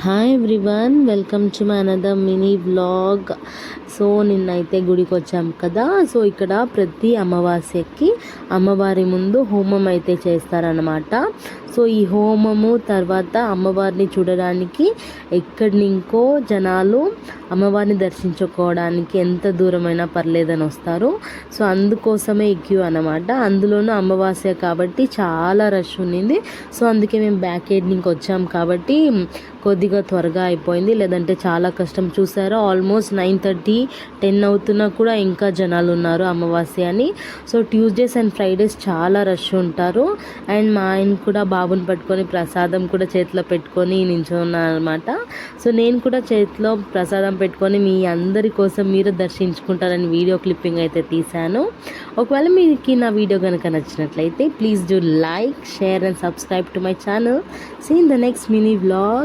Hi everyone, welcome to my another mini vlog. So నిన్నైతే గుడికి వచ్చాం కదా. సో ఇక్కడ ప్రతి అమావాస్యకి అమ్మవారి ముందు హోమం అయితే చేస్తారనమాట. సో ఈ హోమము తర్వాత అమ్మవారిని చూడడానికి ఎక్కడి నుంకో జనాలు అమ్మవారిని దర్శించుకోవడానికి ఎంత దూరమైనా పర్లేదని వస్తారు. సో అందుకోసమే ఈ క్యూ అనమాట. అందులోనూ అమావాస్య కాబట్టి చాలా రష్ ఉన్నింది. సో అందుకే మేము బ్యాక్ ఎండ్ నుంచి వచ్చాం కాబట్టి కొద్దిగా త్వరగా అయిపోయింది, లేదంటే చాలా కష్టం. చూసారా, ఆల్మోస్ట్ 9:30 10 అవుతున్నా కూడా ఇంకా జనాలు ఉన్నారు అమావాస్య అని. సో ట్యూస్డేస్ అండ్ ఫ్రైడేస్ చాలా రష్ ఉంటారు. అండ్ మా ఆయన కూడా బాబుని పట్టుకొని ప్రసాదం కూడా చేతిలో పెట్టుకొని నించున్నాను అనమాట. సో నేను కూడా చేతిలో ప్రసాదం పెట్టుకొని మీ అందరి కోసం మీరు దర్శించుకుంటారని వీడియో క్లిప్పింగ్ అయితే తీశాను. ఒకవేళ మీకు నా వీడియో కనుక నచ్చినట్లయితే please do like, share and subscribe to my channel. See in the next mini vlog.